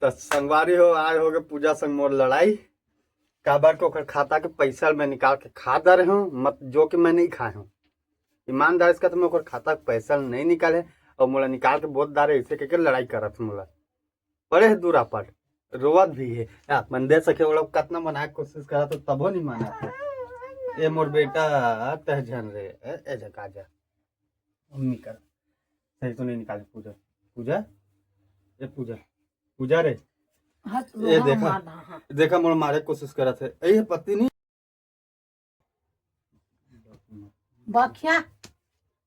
तो संगवारी हो आज हो गए पूजा संग मोर लड़ाई। काबर को खाता के पैसा मैं निकाल के खा दे रहे हूँ, मत जो कि मैं नहीं खाए हूँ। ईमानदार इसका तो मैं ओकर खाता के पैसा नहीं निकाले और मोला निकाल के बहुत दारे ऐसे के लड़ाई करत मोला पड़े है दूरा पर रोवत भी है। मन दे सके वो लोग कितना मनाए कोशिश करा तो तबो नहीं माना था। ये मोर बेटा तह झन रे ए झका जा मम्मी कर सही तो नहीं निकाले। पूजा पूजा ये पूजा पूजा रे ये देखा देखा मोर मारे कोशिश करा थे यही पति नहीं बखिया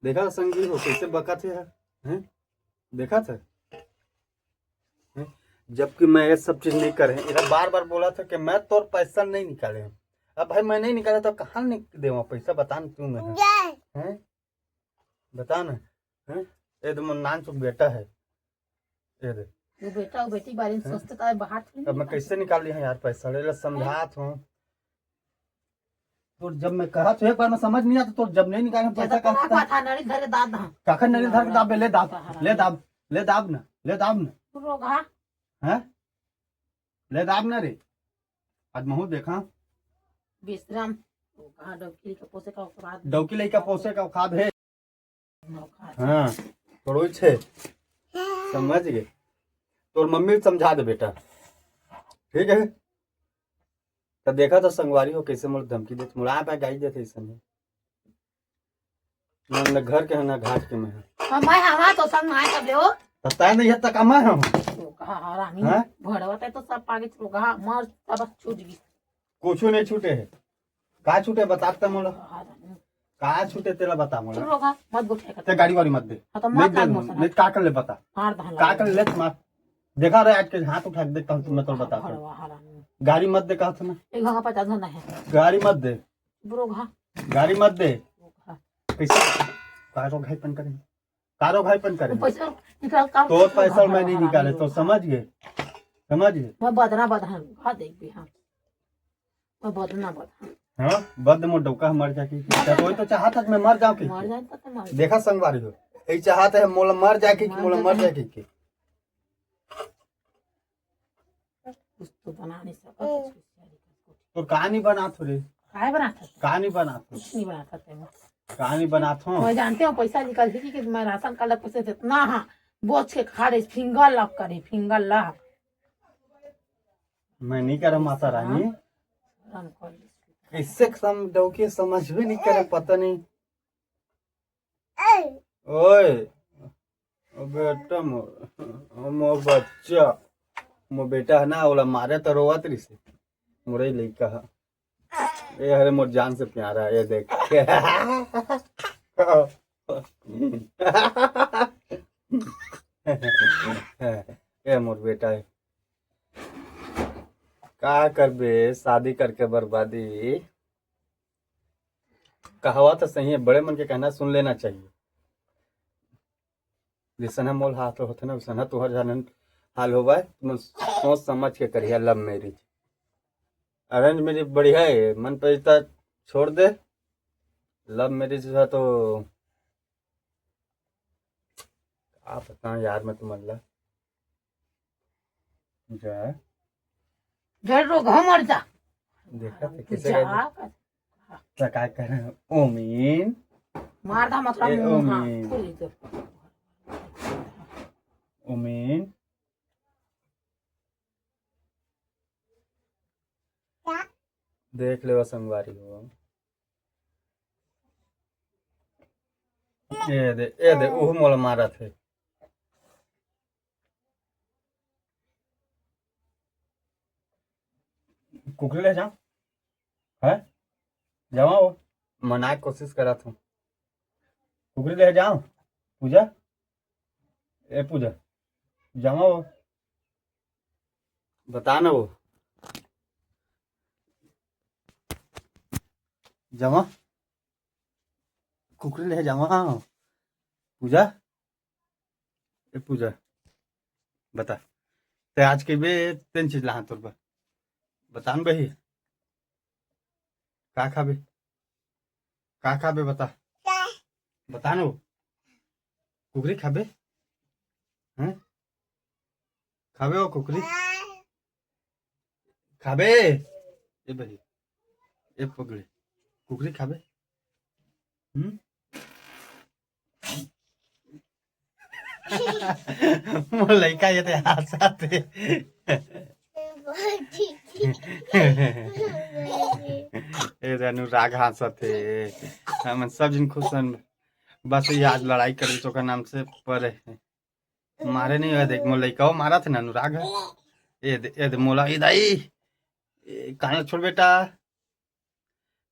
देखा संगी हो कैसे बका थे हैं? देखा था हैं? जबकि मैं ये सब चीज नहीं करे इधर बार बार बोला था कि मैं तोर पैसा नहीं निकाले। अब भाई मैं नहीं निकाला तो कहाँ दे पैसा बता न तू मैं हैं बता ना हैं? ये तो नान चुप बेटा है ये दे वो बेटा वो बेटी बारे में सोचते तो बाहर अब मैं कैसे निकाल ली यार पैसा ले समझात हूँ तो जब मैं कहा तो एक बार मैं समझ नहीं आता तो जब नहीं निकाले पैसा काखा नरी धरे दाद काखा नरी धर के दाब ले दाब ले दाब ले दाब ना ले दाब ना रोगा हैं ले दाब ना रे आज महू देखा विश्राम रोगा डौकी का पोसे का औकात डौकी लइका पोसे का औकात है। हाँ थोड़ो छे समझ गए तोर मम्मी समझा दे बेटा ठीक है। तो देखा तो संगवारी हो कैसे मोर धमकी देते मुड़ा पे गाई देते इस समय ना घर के है ना घाट के में है मैं हवा तो संग आए तब ले हो पता नहीं है तक अमा हम रोगा रानी भड़वत तो सब पागे रोगा मर सब छूट गई कुछ नहीं छूटे है का छूटे बताते मोला का छूटे तेरा बता मोला रोगा मत गुठे ते गाड़ी वाली मत दे नहीं का कर ले बता का कर ले मार देखा रे आज के हाथ उठा के देखता हूँ तुम्हें तो बता गाड़ी मत दे कहा था ना एक घंटा 50 घंटा है गाड़ी मत दे रोगा गाड़ी मत दे कैसे कारो भाईपन करें कारो भाईपन करें पैसा निकाल का तो पैसा मैं नहीं निकाले तो समझ गए मैं बदना खा देख भी हाँ मैं बदना हाँ बद मोर डौका मर जाके तो तो चाहता मैं मर जाऊं मर जाए तो मर देखा संगवारी हो यही चाहता है मोला मर जाके कि मोला मर जाके की कुछ तो बना नहीं सकता तो कहानी बना थोड़े काय बनाता कहानी बना कुछ नहीं बनाता थे कहानी बना थो मैं जानते हो पैसा निकल थी कि मैं राशन कार्ड पैसे थे ना हाँ बोझ के खा रहे फिंगर लॉक करे फिंगर लॉक मैं नहीं कर माता रानी इससे डौके समझ भी नहीं करे पता नहीं ओए बेटा मोर बच्चा मोर बेटा है ना ओला मारे तो रोवत रही से मोरे लइका है ये हरे मोर जान से प्यारा है ये देख ये मोर बेटा है का करबे शादी करके बर्बादी कहावा तो सही है बड़े मन के कहना सुन लेना चाहिए जैसा मोल हाथ होते ना वैसा तुहर जानन हाल होगा तुम सोच समझ के करिए लव मैरिज अरेंज मैरिज बढ़िया है मन पैसा छोड़ दे लव मैरिज है तो आप बता यार मैं तुम अल्लाह जा जड़ रोगा मर जा देखा थे कैसे क्या कर ओमीन मार दा मतलब ओमीन ओमीन देख ले संगवारी हो ये दे ओह मोला मारा थे कुकरी ले जाओ है जाओ मना कोशिश करा था कुकरी ले जाओ पूजा ए पूजा जाओ बता ना वो जमा कुकरी ले जावा पूजा ए पूजा बता ते आज के बे तीन चीज ला तोर पर बतान बही का खाबे बता बता ना कुकरी खाबे हैं खाबे हो कुकरी खाबे ए भाई ए पगड़े कुकरी खाबे मोर लइका ये ते हंसाते ए रे अनुराग हंसते हम सब जन खुश हन बस ये आज लड़ाई कर तो का नाम से पर मारे नहीं हुआ देख मोर लइका मारा थे ना अनुराग ए दे मोला ए दाई कहाँ छोड़ बेटा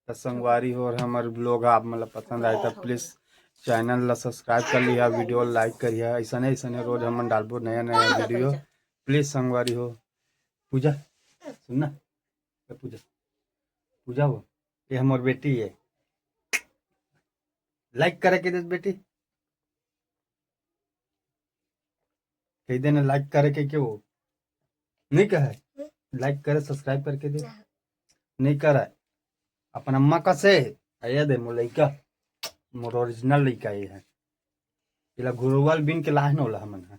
तो संगवारी हो और हमारे ब्लॉग आप मतलब पसंद आए तो प्लीज चैनल ला सब्सक्राइब कर लिया वीडियो लाइक करिए ऐसा नहीं रोज हम डालबो नया नया वीडियो प्लीज संगवारी हो पूजा सुनना पूजा पूजा हो ये हमारी बेटी है लाइक करे के दे बेटी कही देना लाइक करे के क्यों नहीं कहे लाइक करे सब्सक्राइब करके दे नहीं करे अपन अम्मा का से आया दे मोर लइका मोर ओरिजिनल लइका ये है इला गुरुवाल बिन के लाहन होला हमन है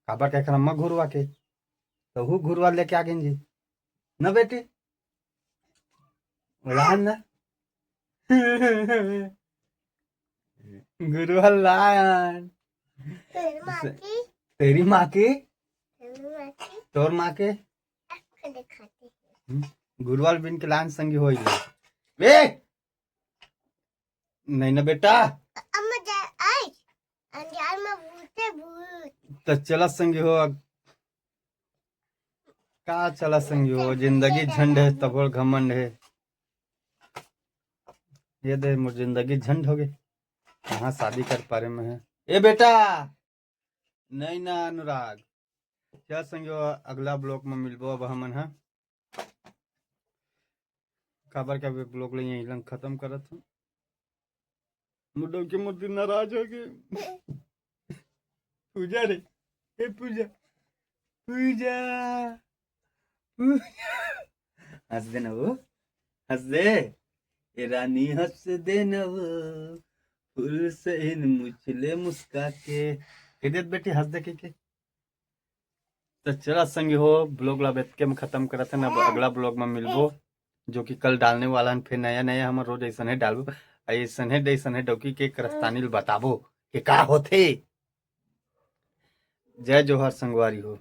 काबर के अम्मा घुरवा के तो हु घुरवा लेके आ गइन जी ना बेटी लाहन ना गुरुवाल लाहन तेरी माँ की तोर माँ के गुरुवाल बिन के लाहन संगी हो बे नहीं ना बेटा तो चला संगी हो का चला संगी हो जिंदगी झंड है तब और घमंड है ये दे मुझे जिंदगी झंड हो गई कहाँ शादी कर पा रहे मैं ए बेटा नहीं ना अनुराग क्या संगी हो अगला ब्लॉग में मिलबो अब हमन है खबर का ब्लॉग ले यहीं लंग खत्म करत हूँ मुडो के मुद्दे नाराज हो गए पूजा रे ए पूजा पूजा हंस दे ना वो हंस दे ए रानी हंस दे ना वो फूल से इन मुझले मुस्का के दे बेटी हंस दे के तो चला संगी हो ब्लॉग ला बेत के हम खत्म करत हन अब अगला ब्लॉग में मिलबो जो कि कल डालने वाला है फिर नया नया हम रोज ऐसा डालबो ऐसा है डौकी के करस्तानी बताबो कि का होथे जय जोहर संगवारी हो।